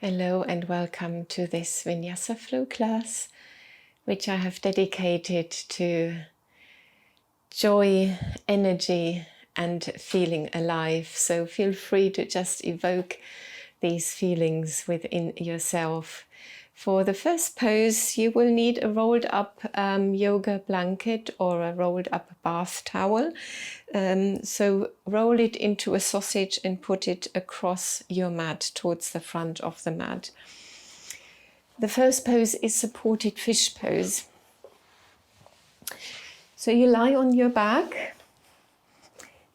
Hello and welcome to this Vinyasa flow class, which I have dedicated to joy, energy and feeling alive. So feel free to just evoke these feelings within yourself. For the first pose, you will need a rolled up yoga blanket or a rolled up bath towel. So roll it into a sausage and put it across your mat towards the front of the mat. The first pose is supported fish pose. So you lie on your back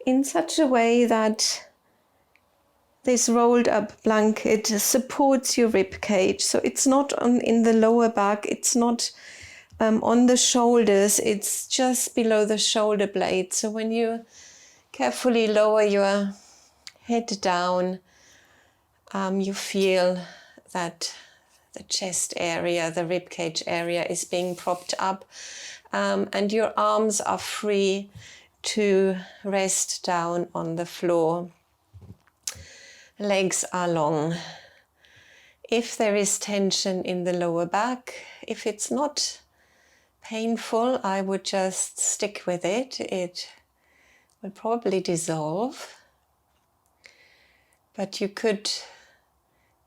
in such a way that this rolled up blanket supports your rib cage. So it's not in the lower back, it's not on the shoulders, it's just below the shoulder blade. So when you carefully lower your head down, you feel that the chest area, the rib cage area is being propped up, and your arms are free to rest down on the floor. Legs are long. If there is tension in the lower back, if it's not painful, I would just stick with it. It will probably dissolve. But you could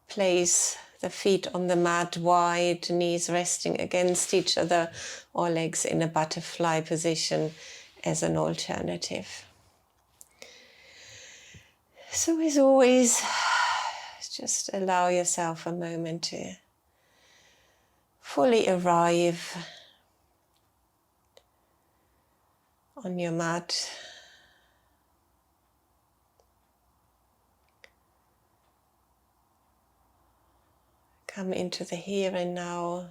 place the feet on the mat wide, knees resting against each other, or legs in a butterfly position as an alternative. So as always, just allow yourself a moment to fully arrive on your mat. Come into the here and now,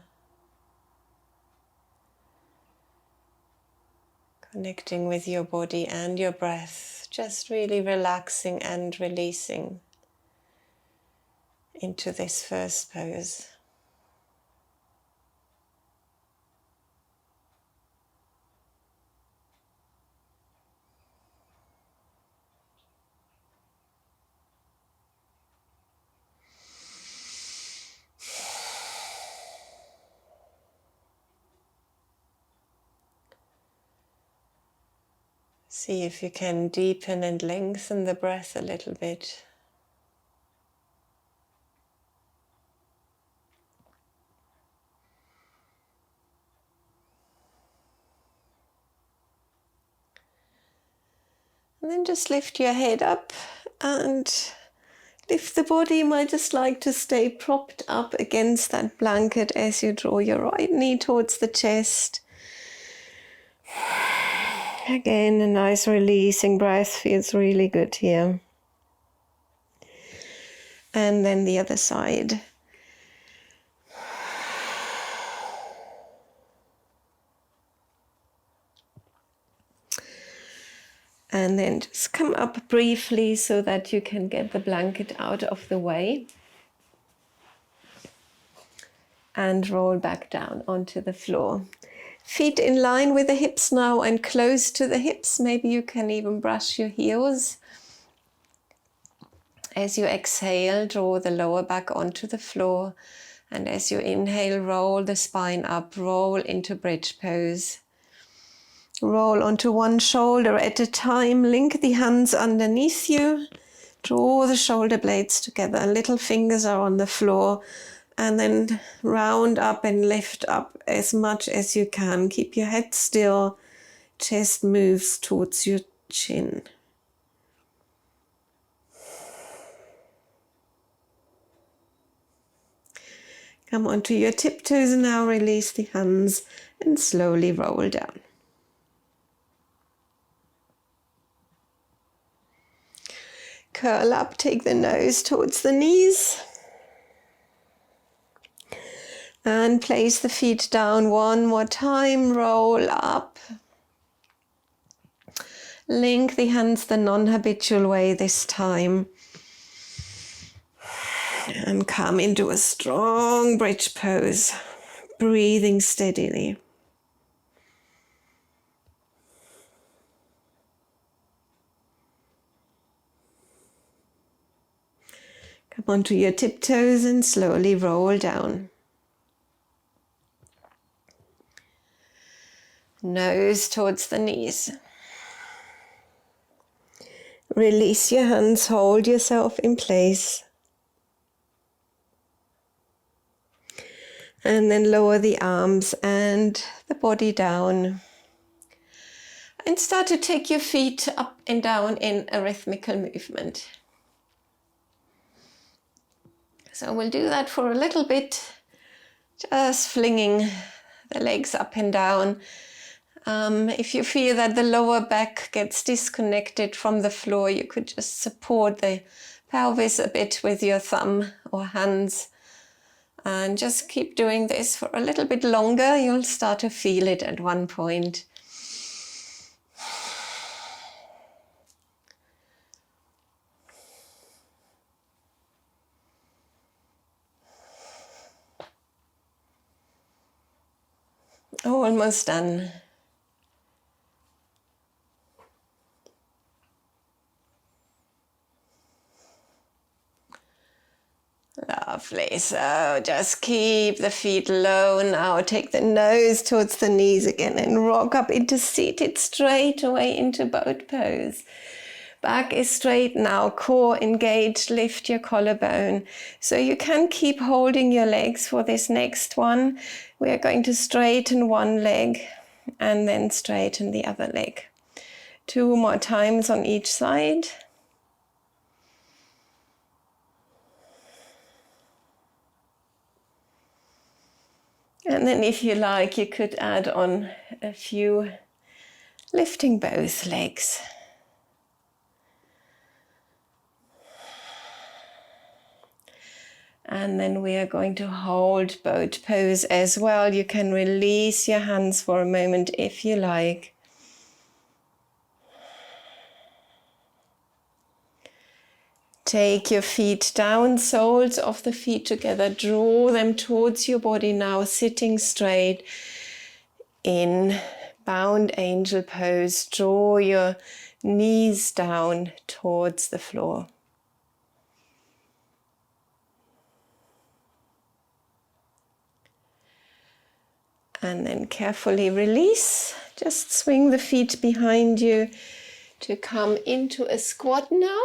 connecting with your body and your breath, just really relaxing and releasing into this first pose. See if you can deepen and lengthen the breath a little bit. And then just lift your head up and lift the body. You might just like to stay propped up against that blanket as you draw your right knee towards the chest. Again, a nice releasing breath feels really good here. And then the other side. And then just come up briefly so that you can get the blanket out of the way. And roll back down onto the floor. Feet in line with the hips now and close to the hips. Maybe you can even brush your heels. As you exhale, draw the lower back onto the floor. And as you inhale, roll the spine up, roll into bridge pose. Roll onto one shoulder at a time. Link the hands underneath you. Draw the shoulder blades together. Little fingers are on the floor. And then round up and lift up as much as you can. Keep your head still. Chest moves towards your chin. Come onto your tiptoes and now release the hands and slowly roll down. Curl up, take the nose towards the knees. And place the feet down one more time, roll up. Link the hands the non-habitual way this time. And come into a strong bridge pose, breathing steadily. Come onto your tiptoes and slowly roll down. Nose towards the knees. Release your hands, hold yourself in place. And then lower the arms and the body down. And start to take your feet up and down in a rhythmical movement. So we'll do that for a little bit, just flinging the legs up and down. If you feel that the lower back gets disconnected from the floor, you could just support the pelvis a bit with your thumb or hands. And just keep doing this for a little bit longer. You'll start to feel it at one point. Almost done. Lovely. So just keep the feet low now. Take the nose towards the knees again and rock up into seated straight away into boat pose. Back is straight now, core engaged, lift your collarbone. So you can keep holding your legs for this next one. We are going to straighten one leg and then straighten the other leg. 2 more times on each side. And then if you like, you could add on a few lifting both legs. And then we are going to hold boat pose as well. You can release your hands for a moment if you like. Take your feet down, soles of the feet together. Draw them towards your body now, sitting straight in bound angel pose. Draw your knees down towards the floor. And then carefully release. Just swing the feet behind you to come into a squat now.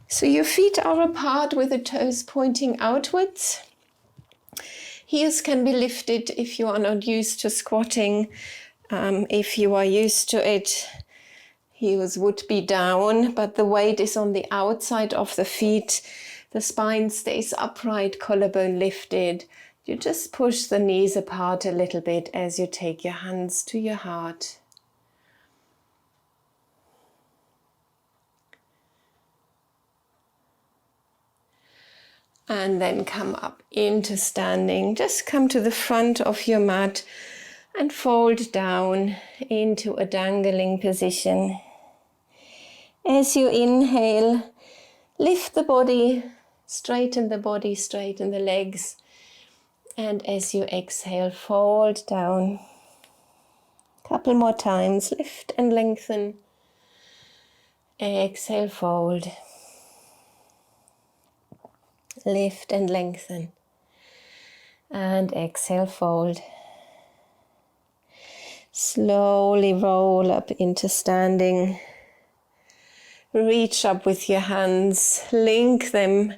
So your feet are apart with the toes pointing outwards. Heels can be lifted if you are not used to squatting. If you are used to it, heels would be down, but the weight is on the outside of the feet. The spine stays upright, collarbone lifted. You just push the knees apart a little bit as you take your hands to your heart. And then come up into standing. Just come to the front of your mat and fold down into a dangling position. As you inhale, lift the body, straighten the legs. And as you exhale, fold down. Couple more times, lift and lengthen. Exhale, fold. Lift and lengthen. And exhale, fold. Slowly roll up into standing. Reach up with your hands, link them,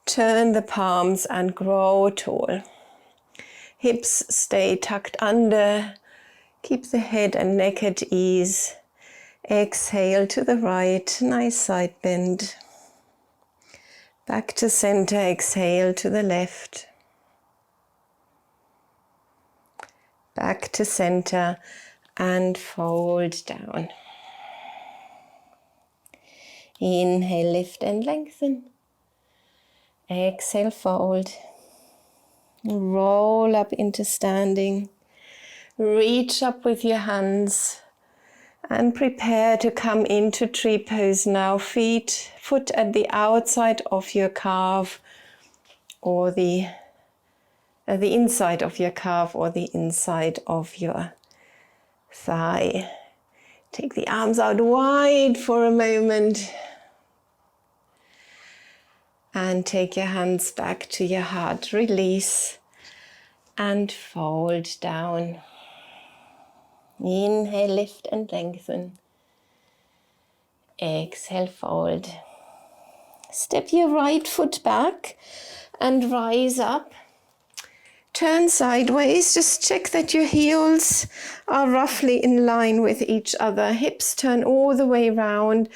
turn the palms and grow tall. Hips stay tucked under. Keep the head and neck at ease. Exhale to the right, nice side bend. Back to center, exhale to the left. Back to center and fold down. Inhale, lift and lengthen. Exhale, fold. Roll up into standing. Reach up with your hands and prepare to come into tree pose now. Foot at the outside of your calf or the inside of your calf or the inside of your thigh. Take the arms out wide for a moment. And take your hands back to your heart. Release and fold down. Inhale, lift and lengthen. Exhale, fold. Step your right foot back and rise up. Turn sideways. Just check that your heels are roughly in line with each other. Hips turn all the way round.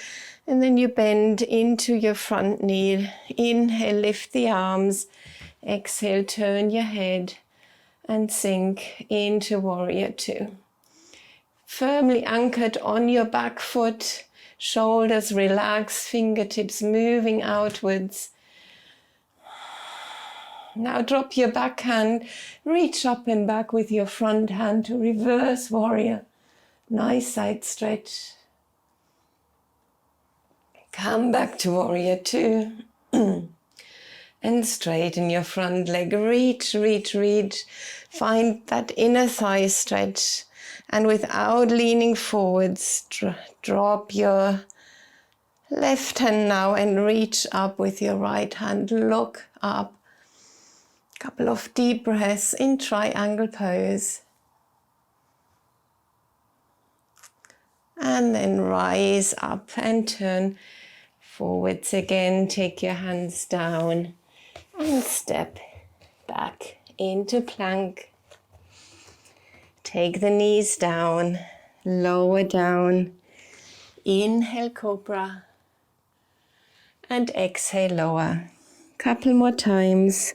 And then you bend into your front knee. Inhale, lift the arms. Exhale, turn your head and sink into warrior two. Firmly anchored on your back foot. Shoulders relaxed, fingertips moving outwards. Now drop your back hand. Reach up and back with your front hand to reverse warrior. Nice side stretch. Come back to warrior two. And straighten your front leg. Reach, reach, reach. Find that inner thigh stretch. And without leaning forwards, drop your left hand now and reach up with your right hand. Look up. Couple of deep breaths in triangle pose. And then rise up and turn forwards again. Take your hands down and step back into plank. Take the knees down, lower down. Inhale, cobra. And exhale, lower. Couple more times.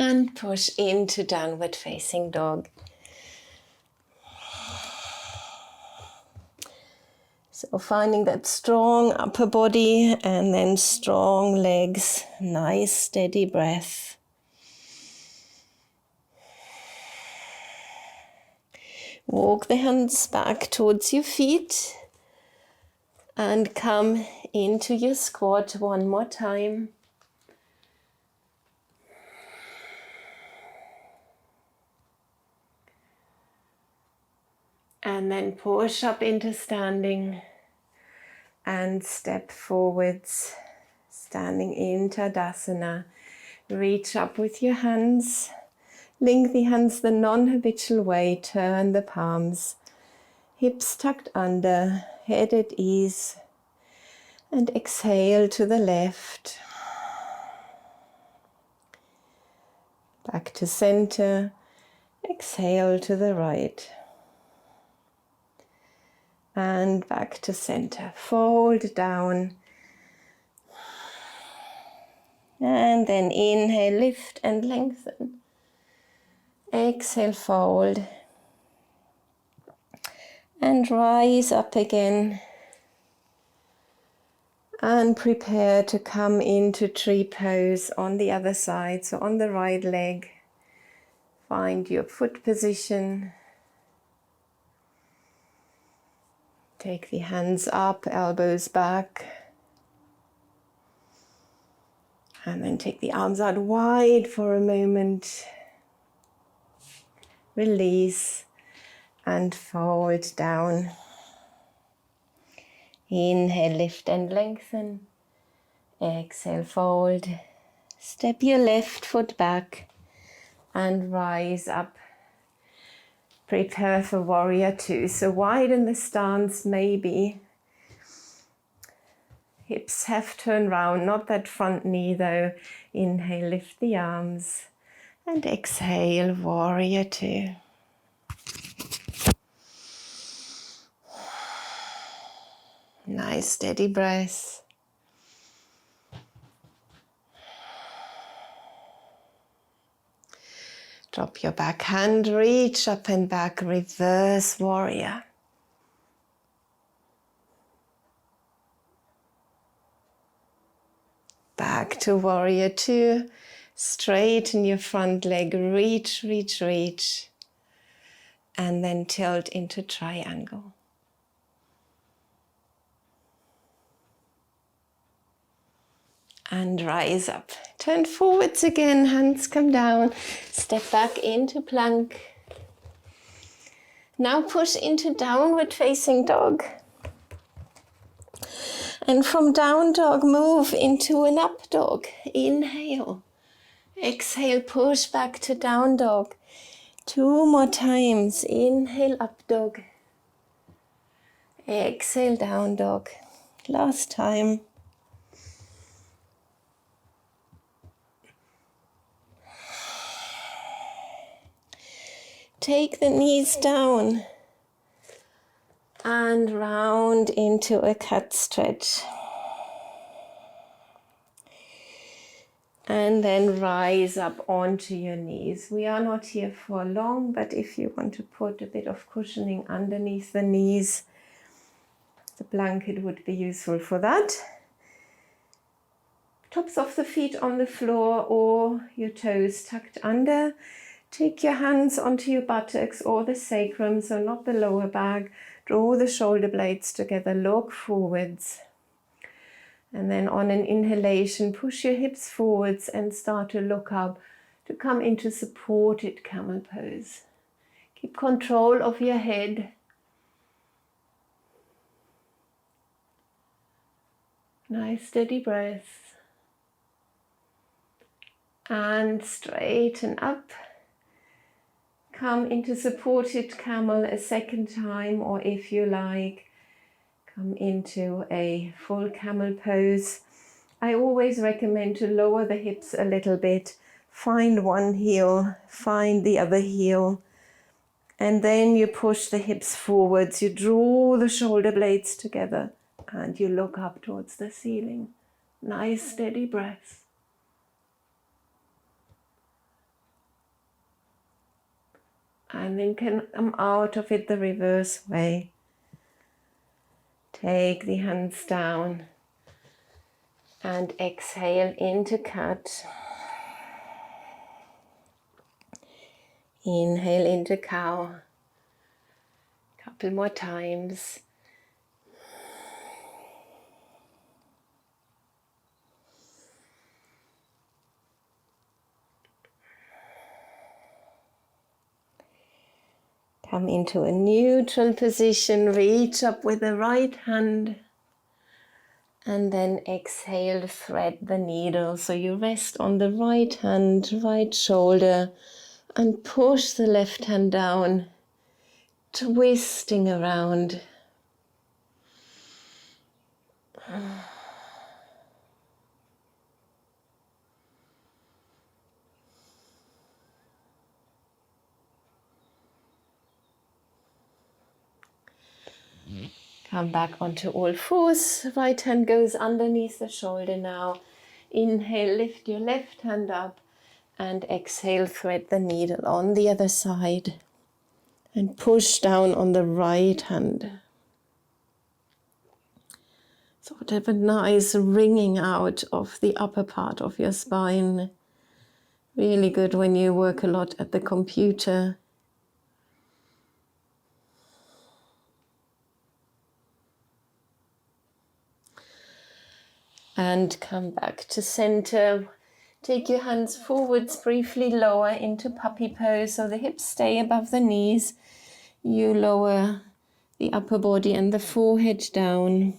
And push into downward facing dog. So finding that strong upper body and then strong legs. Nice steady breath. Walk the hands back towards your feet and come into your squat one more time. And then push up into standing and step forwards, standing in Tadasana. Reach up with your hands, link the hands the non-habitual way, turn the palms, hips tucked under, head at ease, and exhale to the left. Back to center, exhale to the right. And back to center. Fold down. And then inhale, lift and lengthen. Exhale, fold. And rise up again. And prepare to come into tree pose on the other side. So on the right leg, find your foot position. Take the hands up, elbows back. And then take the arms out wide for a moment. Release and fold down. Inhale, lift and lengthen. Exhale, fold. Step your left foot back and rise up. Prepare for warrior two. So widen the stance maybe. Hips have turned round, not that front knee though. Inhale, lift the arms. And exhale, warrior two. Nice steady breath. Drop your back hand, reach up and back, reverse warrior. Back to warrior two. Straighten your front leg, reach, reach, reach. And then tilt into triangle. and rise up. Turn forwards again, hands come down, step back into plank. Now push into downward facing dog. And from down dog, move into an up dog. Inhale. Exhale, push back to down dog. 2 more times. Inhale, up dog. Exhale, down dog. Last time. Take the knees down and round into a cat stretch. And then rise up onto your knees. We are not here for long, but if you want to put a bit of cushioning underneath the knees, the blanket would be useful for that. Tops of the feet on the floor or your toes tucked under. Take your hands onto your buttocks or the sacrum, so not the lower back. Draw the shoulder blades together, look forwards. And then on an inhalation, push your hips forwards and start to look up to come into supported camel pose. Keep control of your head. Nice steady breath. And straighten up. Come into supported camel a second time, or if you like, come into a full camel pose. I always recommend to lower the hips a little bit. Find one heel, find the other heel, and then you push the hips forwards. You draw the shoulder blades together and you look up towards the ceiling. Nice steady breath. And then come out of it the reverse way. Take the hands down and exhale into cat. Inhale into cow. Couple more times. Come into a neutral position, reach up with the right hand and then exhale, thread the needle. So you rest on the right hand, right shoulder and push the left hand down, twisting around. Come back onto all fours. Right hand goes underneath the shoulder now. Inhale, lift your left hand up and exhale, thread the needle on the other side and push down on the right hand. Sort of a nice wringing out of the upper part of your spine. Really good when you work a lot at the computer. And come back to center. Take your hands forwards, briefly lower into puppy pose so the hips stay above the knees. You lower the upper body and the forehead down.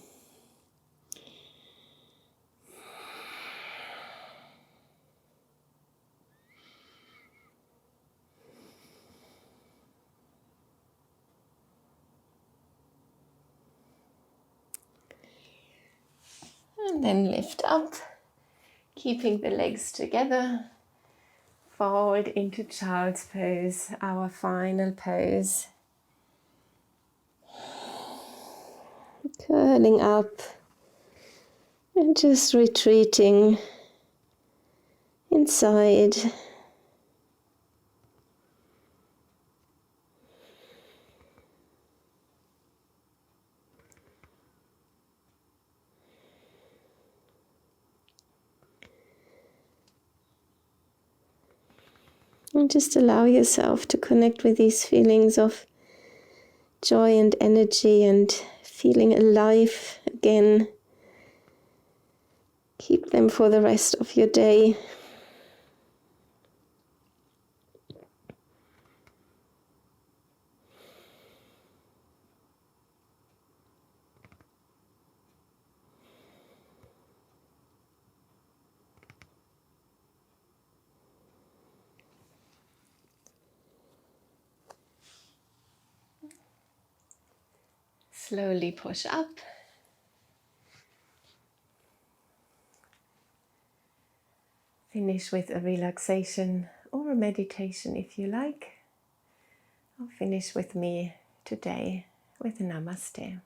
And then lift up, keeping the legs together. Fold into child's pose, our final pose. Curling up and just retreating inside. And just allow yourself to connect with these feelings of joy and energy and feeling alive again. Keep them for the rest of your day. Slowly push up. Finish with a relaxation or a meditation if you like. Or finish with me today with a namaste.